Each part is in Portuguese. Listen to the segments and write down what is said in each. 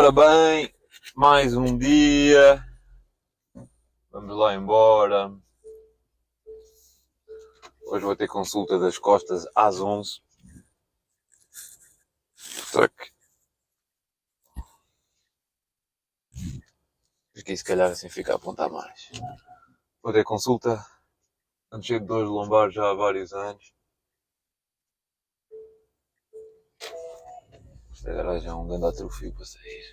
Ora bem, mais um dia, vamos lá embora. Hoje vou ter consulta das costas às 11. Tac. Aqui se calhar assim fica a apontar mais. Vou ter consulta, ando cheio de dores de lombar já há vários anos. Isto agora já é um grande atrofio para sair.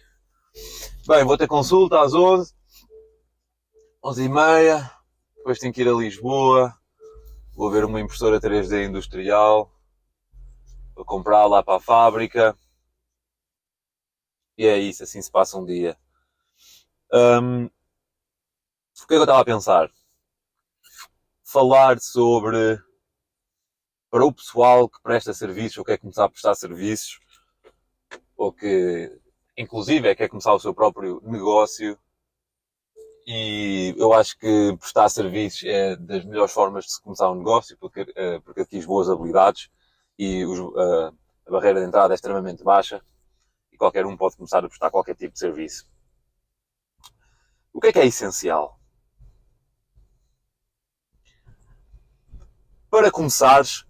Bem, vou ter consulta às 11, 11h30, depois tenho que ir a Lisboa, vou ver uma impressora 3D industrial, vou comprar lá para a fábrica, e é isso, assim se passa um dia. O que é que eu estava a pensar? Falar sobre, para o pessoal que presta serviços ou quer começar a prestar serviços, ou que inclusive quer começar o seu próprio negócio. E eu acho que prestar serviços é das melhores formas de se começar um negócio, porque adquires boas habilidades e a barreira de entrada é extremamente baixa e qualquer um pode começar a prestar qualquer tipo de serviço. O que é essencial? Para começares,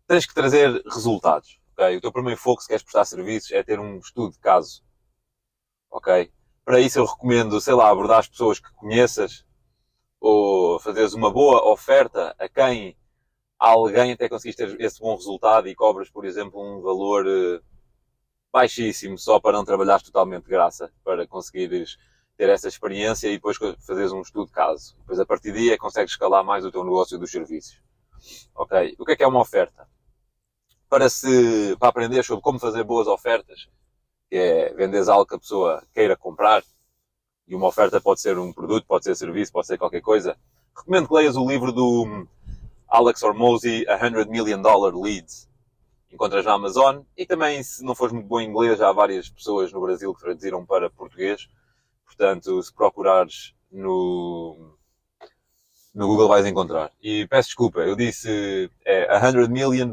tens que trazer resultados. Okay? O teu primeiro foco, se queres prestar serviços, é ter um estudo de caso. Okay? Para isso eu recomendo, abordar as pessoas que conheças ou fazeres uma boa oferta a quem alguém até conseguiste ter esse bom resultado e cobras, por exemplo, um valor baixíssimo só para não trabalhares totalmente de graça, para conseguires ter essa experiência e depois fazeres um estudo de caso. Depois, a partir daí, consegues escalar mais o teu negócio dos serviços. Ok? O que é uma oferta? Para aprender sobre como fazer boas ofertas, que é venderes algo que a pessoa queira comprar, e uma oferta pode ser um produto, pode ser serviço, pode ser qualquer coisa, recomendo que leias o livro do Alex Hormozi, $100 Million Leads. Encontras na Amazon, e também, se não fores muito bom em inglês, já há várias pessoas no Brasil que traduziram para português. Portanto, se procurares no Google vais encontrar. E peço desculpa, eu disse $100 Million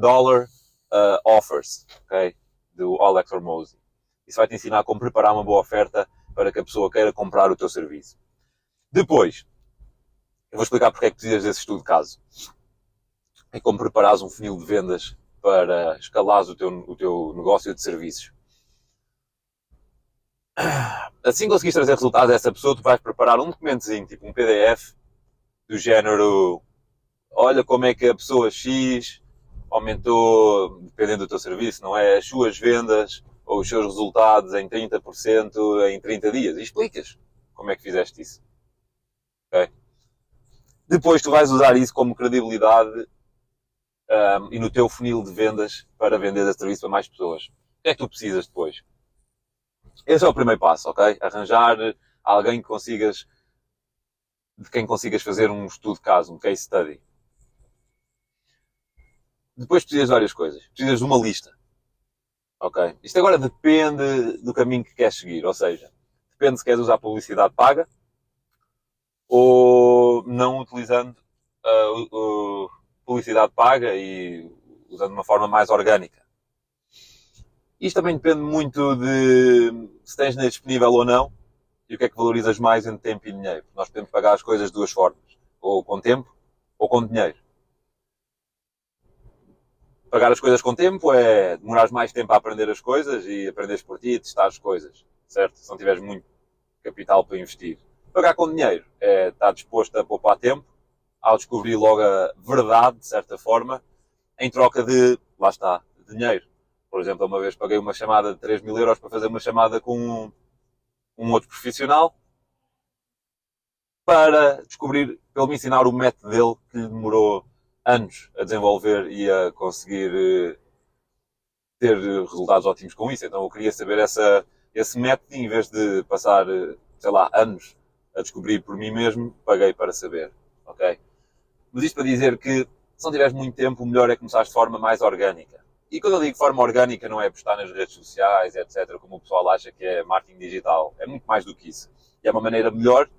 Offers, ok? Do Alex Hormozi. Isso vai te ensinar como preparar uma boa oferta para que a pessoa queira comprar o teu serviço. Depois, eu vou explicar porque é que precisas desse estudo de caso. É como preparares um funil de vendas para escalares o teu negócio de serviços. Assim que conseguires trazer resultados a essa pessoa, tu vais preparar um documentozinho, tipo um PDF, do género: olha como é que a pessoa X aumentou, dependendo do teu serviço, não é? As suas vendas ou os seus resultados em 30% em 30 dias. E explicas como é que fizeste isso. Okay? Depois tu vais usar isso como credibilidade e no teu funil de vendas para vender esse serviço a mais pessoas. O que é que tu precisas depois? Esse é o primeiro passo, ok? Arranjar alguém de quem consigas fazer um estudo de caso, um case study. Depois precisas de várias coisas. Precisas de uma lista. Ok? Isto agora depende do caminho que queres seguir. Ou seja, depende se queres usar publicidade paga ou não utilizando publicidade paga e usando de uma forma mais orgânica. Isto também depende muito de se tens dinheiro disponível ou não e o que é que valorizas mais entre tempo e dinheiro. Nós podemos pagar as coisas de duas formas. Ou com tempo ou com dinheiro. Pagar as coisas com tempo é demorares mais tempo a aprender as coisas e aprenderes por ti e testar as coisas, certo? Se não tiveres muito capital para investir. Pagar com dinheiro é estar disposto a poupar tempo ao descobrir logo a verdade, de certa forma, em troca de, lá está, dinheiro. Por exemplo, uma vez paguei uma chamada de 3.000 euros para fazer uma chamada com um outro profissional para descobrir, para ele me ensinar o método dele que lhe demorou anos a desenvolver e a conseguir ter resultados ótimos com isso. Então eu queria saber esse método e em vez de passar, anos a descobrir por mim mesmo, paguei para saber. Ok? Mas isto para dizer que se não tiveres muito tempo, o melhor é começar de forma mais orgânica. E quando eu digo forma orgânica, não é postar nas redes sociais, etc., como o pessoal acha que é marketing digital. É muito mais do que isso. E é uma maneira melhor,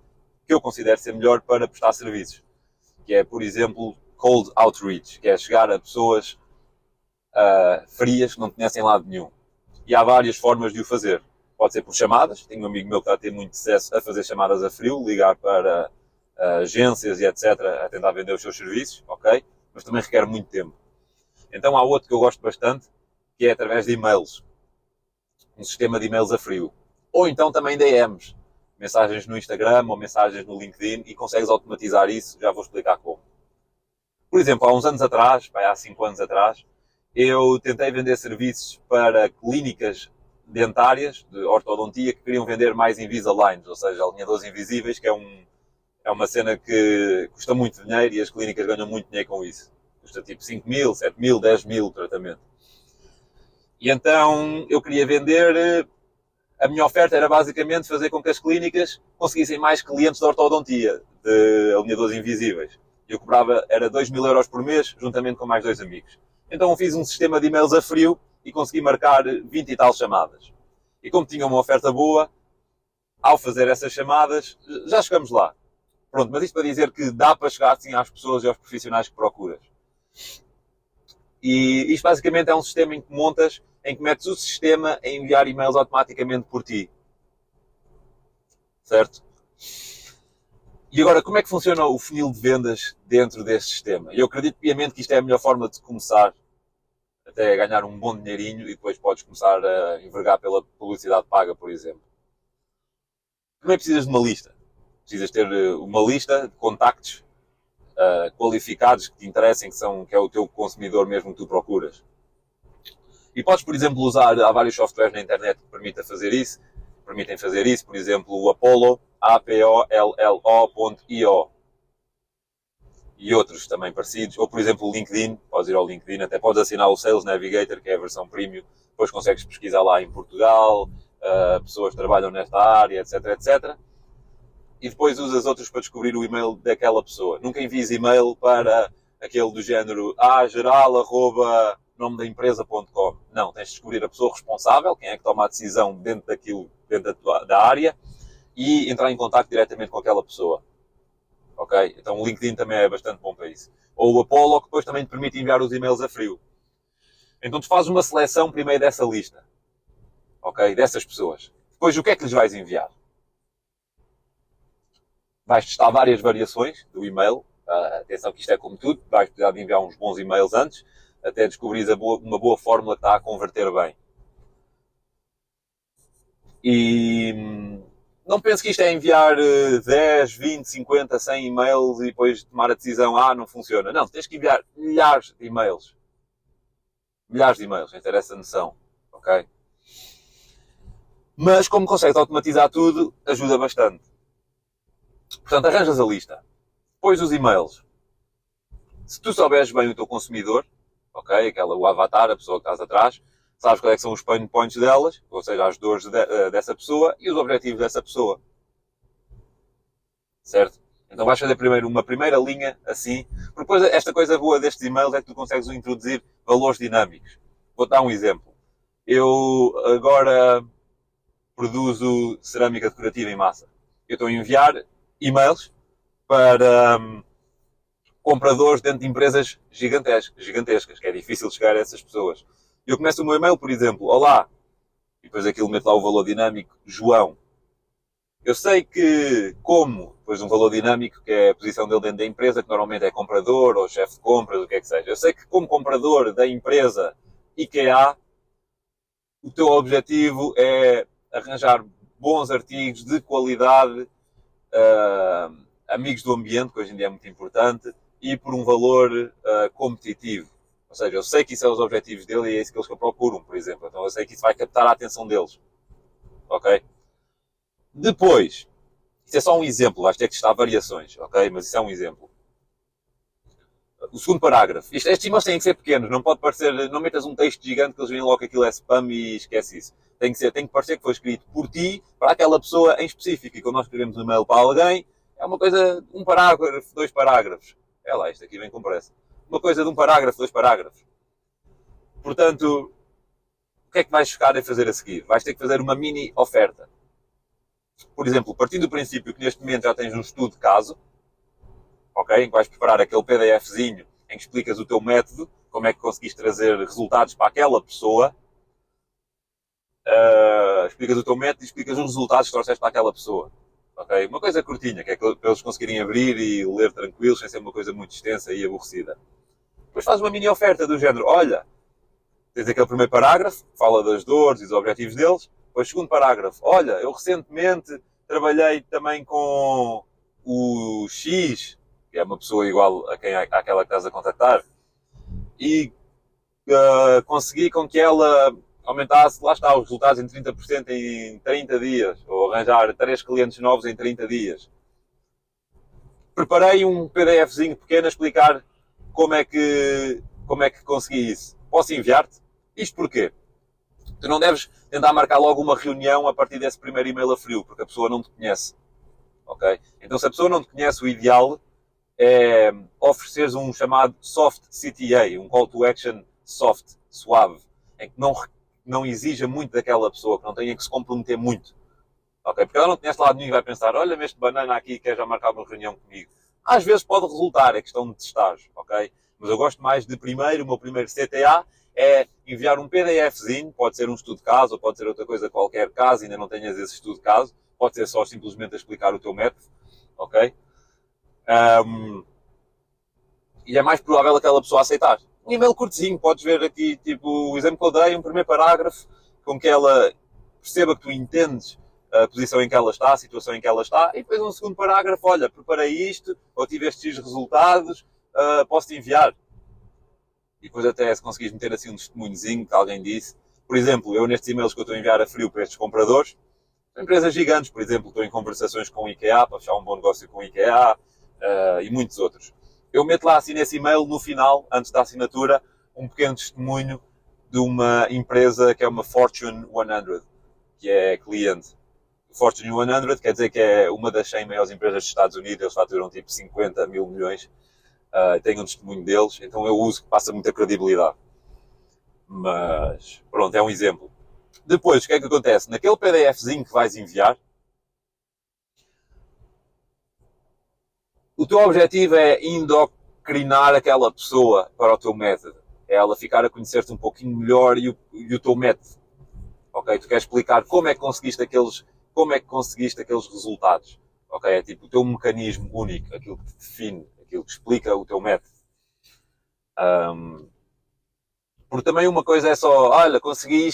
que eu considero ser melhor para prestar serviços. Que é, por exemplo, cold outreach, que é chegar a pessoas frias que não conhecem lado nenhum. E há várias formas de o fazer. Pode ser por chamadas. Tenho um amigo meu que está a ter muito sucesso a fazer chamadas a frio, ligar para agências e etc. a tentar vender os seus serviços, ok? Mas também requer muito tempo. Então há outro que eu gosto bastante, que é através de e-mails. Um sistema de e-mails a frio. Ou então também DMs. Mensagens no Instagram ou mensagens no LinkedIn e consegues automatizar isso. Já vou explicar como. Por exemplo, há uns anos atrás, há 5 anos atrás, eu tentei vender serviços para clínicas dentárias de ortodontia que queriam vender mais Invisaligns, ou seja, alinhadores invisíveis, que é uma cena que custa muito dinheiro e as clínicas ganham muito dinheiro com isso. Custa tipo 5 mil, 7 mil, 10 mil o tratamento. E então eu queria vender, a minha oferta era basicamente fazer com que as clínicas conseguissem mais clientes de ortodontia, de alinhadores invisíveis. Eu cobrava, era 2 mil euros por mês, juntamente com mais 2 amigos. Então eu fiz um sistema de e-mails a frio e consegui marcar 20 e tal chamadas. E como tinha uma oferta boa, ao fazer essas chamadas, já chegamos lá. Pronto, mas isto para dizer que dá para chegar sim às pessoas e aos profissionais que procuras. E isto basicamente é um sistema em que montas, em que metes o sistema a enviar e-mails automaticamente por ti. Certo? E agora, como é que funciona o funil de vendas dentro deste sistema? Eu acredito piamente que isto é a melhor forma de começar até ganhar um bom dinheirinho e depois podes começar a envergar pela publicidade paga, por exemplo. Primeiro precisas de uma lista. Precisas ter uma lista de contactos qualificados que te interessem, que é o teu consumidor mesmo que tu procuras. E podes, por exemplo, há vários softwares na internet que permitem fazer isso. Por exemplo, o Apollo, apollo.io. E outros também parecidos. Ou, por exemplo, o LinkedIn. Podes ir ao LinkedIn, até podes assinar o Sales Navigator, que é a versão premium. Depois consegues pesquisar lá em Portugal, pessoas que trabalham nesta área, etc, etc. E depois usas outros para descobrir o e-mail daquela pessoa. Nunca envies e-mail para aquele do género geral@nomedaempresa.com. Não, tens de descobrir a pessoa responsável, quem é que toma a decisão dentro da área, e entrar em contato diretamente com aquela pessoa. Ok? Então o LinkedIn também é bastante bom para isso. Ou o Apollo, que depois também te permite enviar os e-mails a frio. Então tu fazes uma seleção primeiro dessa lista. Ok? Dessas pessoas. Depois o que é que lhes vais enviar? Vais testar várias variações do e-mail. Atenção que isto é como tudo. Vais precisar de enviar uns bons e-mails antes, até descobrires uma boa fórmula que está a converter bem. E não penso que isto é enviar 10, 20, 50, 100 e-mails e depois tomar a decisão, não funciona. Não, tens que enviar milhares de e-mails. Milhares de e-mails, tens ter essa noção. Ok? Mas como consegues automatizar tudo, ajuda bastante. Portanto, arranjas a lista. Depois os e-mails. Se tu souberes bem o teu consumidor, ok? O avatar, a pessoa que estás atrás, sabes quais é que são os pain points delas, ou seja, as dores dessa pessoa e os objetivos dessa pessoa. Certo? Então vais fazer primeiro uma primeira linha assim. Porque depois esta coisa boa destes e-mails é que tu consegues introduzir valores dinâmicos. Vou-te dar um exemplo. Eu agora produzo cerâmica decorativa em massa. Eu estou a enviar e-mails para compradores dentro de empresas gigantescas, que é difícil chegar a essas pessoas. Eu começo o meu e-mail, por exemplo, olá, e depois aquilo mete lá o valor dinâmico, João. Eu sei que, depois um valor dinâmico, que é a posição dele dentro da empresa, que normalmente é comprador ou chefe de compras, o que é que seja. Eu sei que como comprador da empresa IKEA, o teu objetivo é arranjar bons artigos de qualidade, amigos do ambiente, que hoje em dia é muito importante, e por um valor competitivo. Ou seja, eu sei que isso é os objetivos dele e é isso que eles procuram, por exemplo. Então eu sei que isso vai captar a atenção deles. Ok? Depois, isso é só um exemplo, vais ter que testar variações, ok? Mas isso é um exemplo. O segundo parágrafo. Estes e-mails têm que ser pequenos, não pode parecer, não metas um texto gigante que eles veem logo que aquilo é spam e esquece isso. Tem que parecer que foi escrito por ti, para aquela pessoa em específico. E quando nós escrevemos um e-mail para alguém, é uma coisa, um parágrafo, 2 parágrafos. É lá, isto aqui vem com pressa. Uma coisa de um parágrafo, 2 parágrafos. Portanto, o que é que vais ficar a fazer a seguir? Vais ter que fazer uma mini oferta. Por exemplo, partindo do princípio que neste momento já tens um estudo de caso, ok? Em que vais preparar aquele PDFzinho em que explicas o teu método, como é que conseguiste trazer resultados para aquela pessoa, explicas o teu método e explicas os resultados que trouxeste para aquela pessoa. Okay? Uma coisa curtinha, que é para eles conseguirem abrir e ler tranquilos, sem ser uma coisa muito extensa e aborrecida. Depois fazes uma mini oferta do género, olha, tens aquele primeiro parágrafo, que fala das dores e dos objetivos deles, depois segundo parágrafo, olha, eu recentemente trabalhei também com o X, que é uma pessoa igual àquela que estás a contactar, e consegui com que ela aumentasse, lá está, os resultados em 30% em 30 dias, ou arranjar 3 clientes novos em 30 dias. Preparei um PDFzinho pequeno a explicar como é que consegui isso. Posso enviar-te? Isto porquê? Tu não deves tentar marcar logo uma reunião a partir desse primeiro e-mail a frio, porque a pessoa não te conhece. Ok? Então, se a pessoa não te conhece, o ideal é ofereceres um chamado soft CTA, um call to action soft, suave, em que não exija muito daquela pessoa, que não tenha que se comprometer muito. Ok? Porque ela não te conhece de lado nenhum e vai pensar, olha-me este banana aqui, quer já marcar uma reunião comigo. Às vezes pode resultar, é questão de testar, ok? Mas eu gosto mais de primeiro, o meu primeiro CTA é enviar um PDFzinho, pode ser um estudo de caso, ou pode ser outra coisa qualquer, caso ainda não tenhas esse estudo de caso, pode ser só simplesmente a explicar o teu método, ok? E é mais provável aquela pessoa aceitar. Um e-mail curtezinho, podes ver aqui, tipo, o exemplo que eu dei, um primeiro parágrafo, com que ela perceba que tu entendes a posição em que ela está, a situação em que ela está, e depois um segundo parágrafo, olha, preparei isto, ou tive estes resultados, posso-te enviar. E depois até se conseguires meter assim um testemunhozinho que alguém disse. Por exemplo, eu nestes e-mails que eu estou a enviar a frio para estes compradores, são empresas gigantes, por exemplo, estou em conversações com o IKEA, para fechar um bom negócio com o IKEA, e muitos outros. Eu meto lá assim nesse e-mail, no final, antes da assinatura, um pequeno testemunho de uma empresa que é uma Fortune 100, que é cliente. Fortune 100 quer dizer que é uma das 100 maiores empresas dos Estados Unidos, eles faturam tipo 50 mil milhões, tenho um testemunho deles, então eu uso que passa muita credibilidade. Mas, pronto, é um exemplo. Depois, o que é que acontece? Naquele PDFzinho que vais enviar, o teu objetivo é endocrinar aquela pessoa para o teu método. É ela ficar a conhecer-te um pouquinho melhor e o teu método. Ok? Tu queres explicar como é que conseguiste aqueles resultados. Ok? É tipo o teu mecanismo único, aquilo que te define, aquilo que explica o teu método. Porque também uma coisa é só, olha, consegui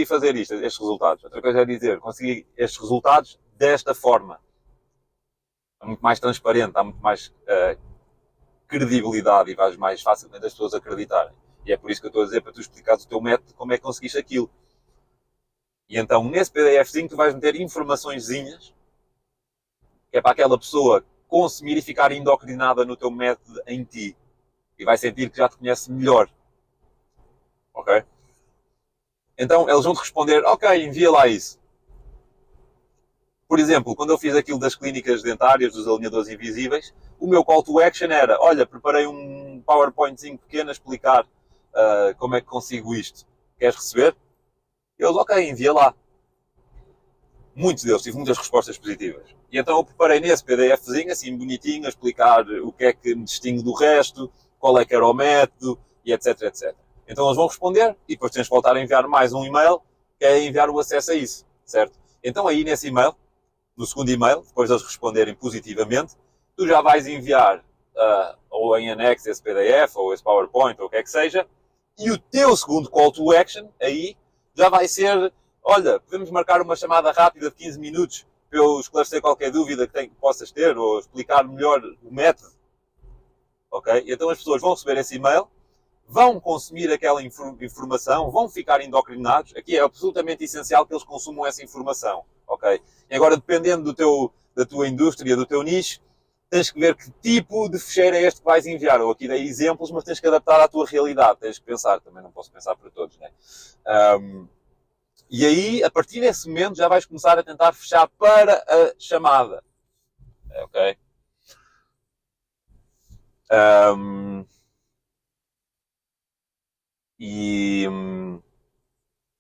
fazer estes resultados. Outra coisa é dizer, consegui estes resultados desta forma. É muito mais transparente, há muito mais credibilidade e vais mais facilmente as pessoas acreditarem. E é por isso que eu estou a dizer, para tu explicares o teu método, como é que conseguiste aquilo. E então, nesse PDFzinho, tu vais meter informaçõezinhas, que é para aquela pessoa consumir e ficar endocrinada no teu método em ti. E vai sentir que já te conhece melhor. Ok? Então, eles vão-te responder, ok, envia lá isso. Por exemplo, quando eu fiz aquilo das clínicas dentárias, dos alinhadores invisíveis, o meu call to action era, olha, preparei um PowerPointzinho pequeno a explicar como é que consigo isto. Queres receber? Eles, ok, envia lá. Muitos deles, tive muitas respostas positivas. E então eu preparei nesse PDFzinho, assim bonitinho, a explicar o que é que me distingue do resto, qual é que era o método, e etc, etc. Então eles vão responder, e depois tens de voltar a enviar mais um e-mail, que é enviar o acesso a isso, certo? Então aí nesse e-mail, no segundo e-mail, depois de eles responderem positivamente, tu já vais enviar ou em anexo esse PDF, ou esse PowerPoint, ou o que é que seja, e o teu segundo call to action, aí, já vai ser, olha, podemos marcar uma chamada rápida de 15 minutos para eu esclarecer qualquer dúvida que possas ter, ou explicar melhor o método. Ok? E então as pessoas vão receber esse e-mail, vão consumir aquela informação, vão ficar endocrinados. Aqui é absolutamente essencial que eles consumam essa informação. Ok? E agora, dependendo da tua indústria, do teu nicho, tens que ver que tipo de fecheiro é este que vais enviar. Eu aqui dei exemplos, mas tens que adaptar à tua realidade. Tens que pensar, também não posso pensar para todos, né? E aí, a partir desse momento, já vais começar a tentar fechar para a chamada. Ok?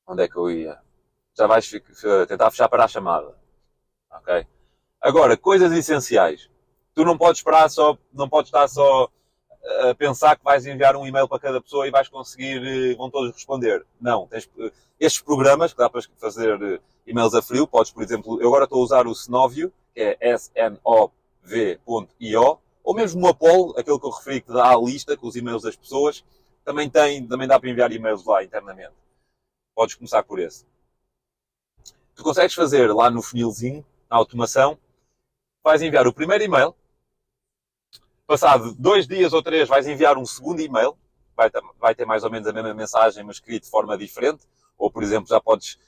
Onde é que eu ia? Já vais tentar fechar para a chamada. Ok? Agora, coisas essenciais. Tu não podes estar só a pensar que vais enviar um e-mail para cada pessoa e vais conseguir, vão todos responder. Não. Estes programas, que dá para fazer e-mails a frio, podes, por exemplo, eu agora estou a usar o Snovio, que é snov.io, ou mesmo o Apollo, aquele que eu referi que dá a lista com os e-mails das pessoas, também dá para enviar e-mails lá internamente. Podes começar por esse. Tu consegues fazer lá no funilzinho, na automação, vais enviar o primeiro e-mail, passado 2 dias ou 3 vais enviar um segundo e-mail, vai ter mais ou menos a mesma mensagem, mas escrito de forma diferente, ou por exemplo já podes,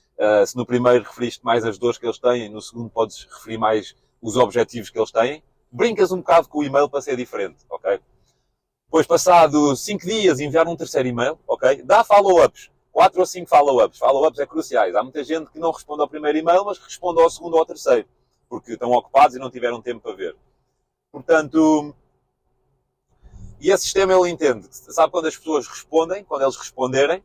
se no primeiro referiste mais as dores que eles têm, no segundo podes referir mais os objetivos que eles têm, brincas um bocado com o e-mail para ser diferente, ok? Depois, passado 5 dias, enviar um terceiro e-mail, ok? Dá follow-ups. 4 ou 5 follow-ups. Follow-ups é cruciais. Há muita gente que não responde ao primeiro e-mail, mas que responde ao segundo ou ao terceiro. Porque estão ocupados e não tiveram tempo para ver. Portanto, e esse sistema ele entende. Sabe quando as pessoas respondem, quando eles responderem,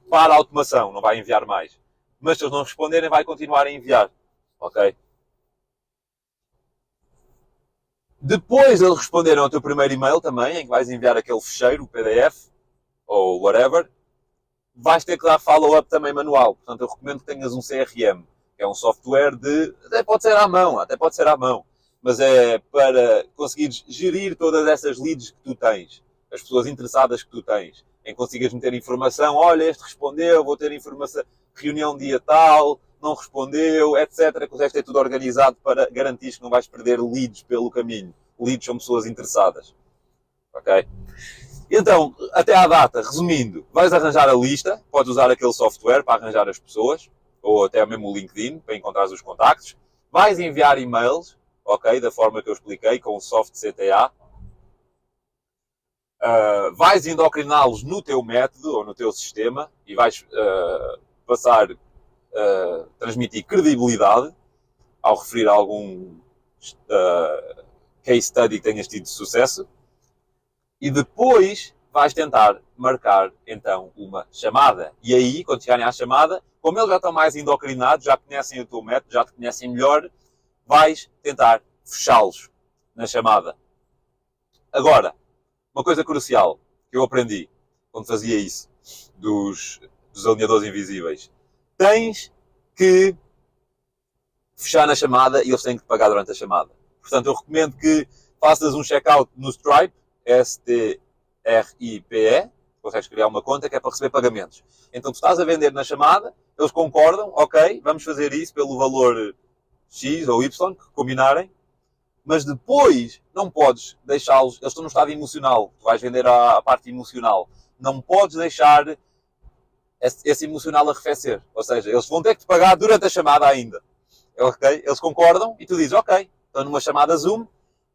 para a automação, não vai enviar mais. Mas se eles não responderem, vai continuar a enviar. Ok? Depois de eles responderem ao teu primeiro e-mail também, em que vais enviar aquele fecheiro, o PDF, ou whatever, vais ter que dar follow-up também manual. Portanto, eu recomendo que tenhas um CRM, que é um software até pode ser à mão, mas é para conseguires gerir todas essas leads que tu tens, as pessoas interessadas que tu tens, em que consigas meter informação, olha, este respondeu, vou ter informação, reunião dia tal, não respondeu, etc. Consegues ter tudo organizado para garantir que não vais perder leads pelo caminho. Leads são pessoas interessadas. Ok? Então, até à data, resumindo, vais arranjar a lista, podes usar aquele software para arranjar as pessoas, ou até mesmo o LinkedIn, para encontrar os contactos. Vais enviar e-mails, ok? Da forma que eu expliquei, com o soft CTA. Vais endocriná-los no teu método, ou no teu sistema, e vais passar transmitir credibilidade ao referir a algum case study que tenhas tido sucesso, e depois vais tentar marcar então uma chamada. E aí, quando chegarem à chamada, como eles já estão mais endocrinados, já conhecem o teu método, já te conhecem melhor, vais tentar fechá-los na chamada. Agora, uma coisa crucial que eu aprendi quando fazia isso dos alinhadores invisíveis. Tens que fechar na chamada e eles têm que te pagar durante a chamada. Portanto, eu recomendo que faças um checkout no Stripe, STRIPE, consegues criar uma conta que é para receber pagamentos. Então, tu estás a vender na chamada, eles concordam, ok, vamos fazer isso pelo valor X ou Y, que combinarem, mas depois não podes deixá-los, eles estão no estado emocional, tu vais vender a parte emocional, não podes deixar esse emocional arrefecer. Ou seja, eles vão ter que te pagar durante a chamada ainda. Okay? Eles concordam e tu dizes, ok, estou numa chamada Zoom,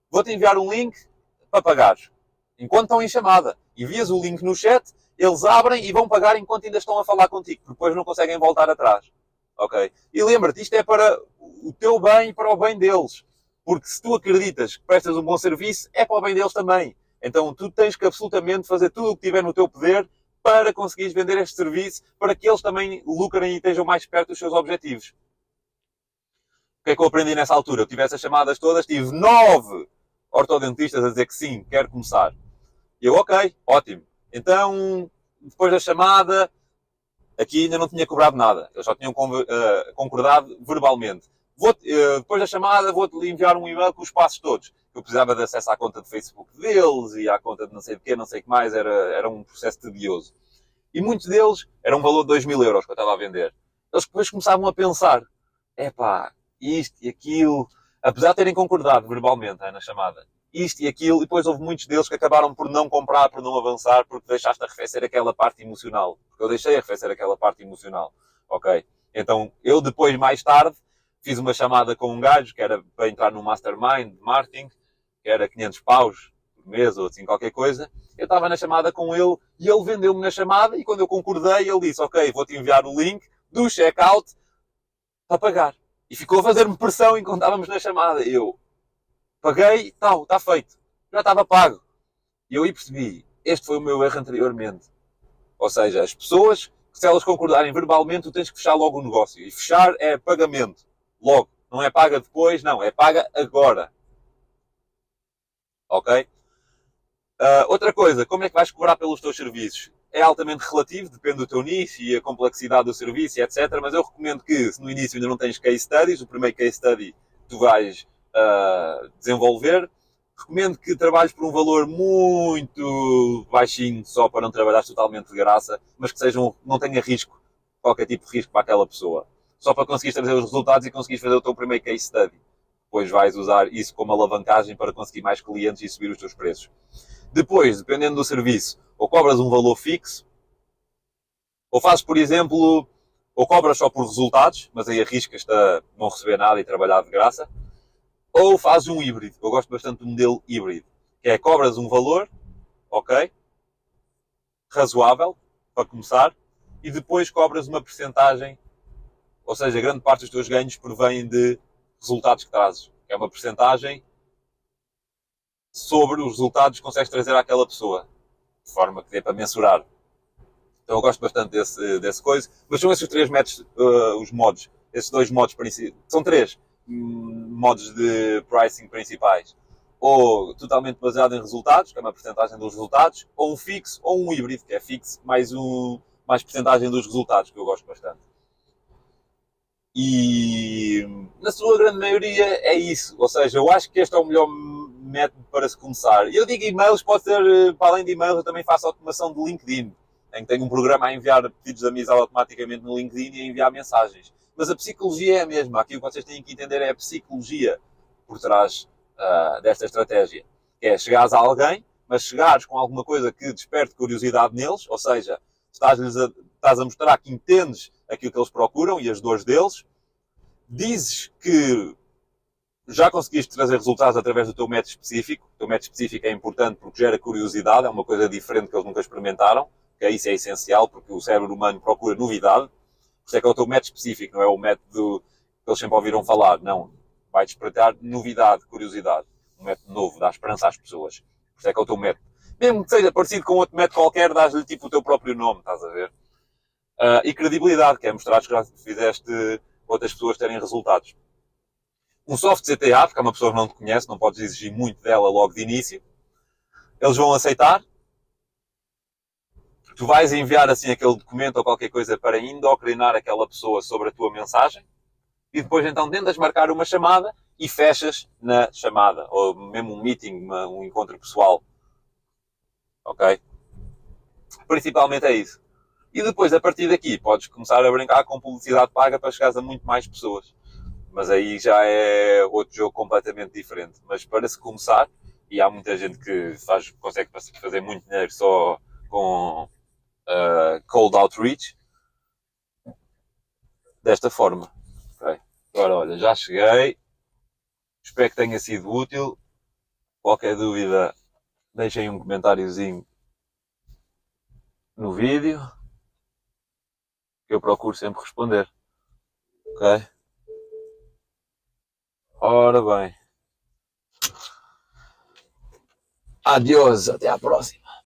vou-te enviar um link para pagares. Enquanto estão em chamada, envias o link no chat, eles abrem e vão pagar enquanto ainda estão a falar contigo, porque depois não conseguem voltar atrás. Ok? E lembra-te, isto é para o teu bem e para o bem deles. Porque se tu acreditas que prestas um bom serviço, é para o bem deles também. Então tu tens que absolutamente fazer tudo o que tiver no teu poder para conseguires vender este serviço, para que eles também lucrem e estejam mais perto dos seus objetivos. O que é que eu aprendi nessa altura? Eu tive essas chamadas todas, tive 9 ortodontistas a dizer que sim, quero começar. E eu, ok, ótimo. Então, depois da chamada, aqui ainda não tinha cobrado nada. Eles só tinham concordado verbalmente. Depois da chamada, vou-te enviar um e-mail com os passos todos. Eu precisava de acesso à conta de Facebook deles e à conta de não sei de quê, não sei o que mais. Era um processo tedioso. E muitos deles, era um valor de 2.000 euros que eu estava a vender. Eles depois começavam a pensar, epá, isto e aquilo, apesar de terem concordado verbalmente na chamada, isto e aquilo, e depois houve muitos deles que acabaram por não comprar, por não avançar, porque deixaste arrefecer aquela parte emocional. Porque eu deixei arrefecer aquela parte emocional. Ok? Então, eu depois, mais tarde, fiz uma chamada com um gajo que era para entrar num mastermind de marketing, que era 500 paus por mês ou assim qualquer coisa. Eu estava na chamada com ele e ele vendeu-me na chamada e quando eu concordei ele disse, ok, vou-te enviar o link do checkout para pagar. E ficou a fazer-me pressão enquanto estávamos na chamada. Eu paguei, tal, está feito. Já estava pago. E eu aí percebi, este foi o meu erro anteriormente. Ou seja, as pessoas, se elas concordarem verbalmente, tu tens que fechar logo o negócio. E fechar é pagamento. Logo. Não é paga depois, não. É paga agora. ok? Outra coisa, como é que vais cobrar pelos teus serviços? É altamente relativo, depende do teu nicho e a complexidade do serviço, etc. Mas eu recomendo que, se no início ainda não tens case studies, o primeiro case study tu vais desenvolver, recomendo que trabalhes por um valor muito baixinho, só para não trabalhares totalmente de graça, mas que não tenha risco, qualquer tipo de risco para aquela pessoa. Só para conseguires trazer os resultados e conseguires fazer o teu primeiro case study. Depois vais usar isso como alavancagem para conseguir mais clientes e subir os teus preços. Depois, dependendo do serviço, ou cobras um valor fixo, ou fazes, por exemplo, ou cobras só por resultados, mas aí arriscas-te a não receber nada e trabalhar de graça, ou fazes um híbrido. Eu gosto bastante do modelo híbrido, que é cobras um valor, ok, razoável, para começar, e depois cobras uma percentagem, ou seja, grande parte dos teus ganhos provém de resultados que trazes. É uma percentagem sobre os resultados que consegues trazer àquela pessoa, de forma que dê para mensurar. Então eu gosto bastante desse coisa. Mas são esses os três métodos, os modos. Esses dois modos principais. São três modos de pricing principais. Ou totalmente baseado em resultados, que é uma porcentagem dos resultados, ou um fixo, ou um híbrido, que é fixo mais porcentagem dos resultados, que eu gosto bastante. E na sua grande maioria é isso. Ou seja, eu acho que este é o melhor método para se começar. Eu digo e-mails, pode ser, para além de e-mails, eu também faço automação de LinkedIn, em que tenho um programa a enviar pedidos de amizade automaticamente no LinkedIn e a enviar mensagens. Mas a psicologia é a mesma. Aquilo que vocês têm que entender é a psicologia por trás desta estratégia. Que é chegares a alguém, mas chegares com alguma coisa que desperte curiosidade neles, ou seja, estás a mostrar que entendes aquilo que eles procuram e as dores deles, dizes que já conseguiste trazer resultados através do teu método específico. O teu método específico é importante porque gera curiosidade, é uma coisa diferente que eles nunca experimentaram, que isso é essencial porque o cérebro humano procura novidade. Por isso é que é o teu método específico, não é o método que eles sempre ouviram falar. Não, vai despertar novidade, curiosidade. Um método novo, dá esperança às pessoas. Por isso é que é o teu método. Mesmo que seja parecido com outro método qualquer, dás-lhe tipo o teu próprio nome, estás a ver? E credibilidade, que é mostrar que já fizeste outras pessoas terem resultados. Um soft CTA, porque é uma pessoa que não te conhece, não podes exigir muito dela logo de início. Eles vão aceitar. Tu vais enviar assim aquele documento ou qualquer coisa para endocrinar aquela pessoa sobre a tua mensagem. E depois então tentas marcar uma chamada e fechas na chamada. Ou mesmo um meeting, um encontro pessoal. Ok? Principalmente é isso. E depois, a partir daqui, podes começar a brincar com publicidade paga para chegares a muito mais pessoas. Mas aí já é outro jogo completamente diferente. Mas para se começar, e há muita gente que consegue fazer muito dinheiro só com cold outreach, desta forma. Okay. Agora, olha, já cheguei. Espero que tenha sido útil. Qualquer dúvida, deixem um comentáriozinho no vídeo, que eu procuro sempre responder. Ok? Ora bem. Adiós, até à próxima.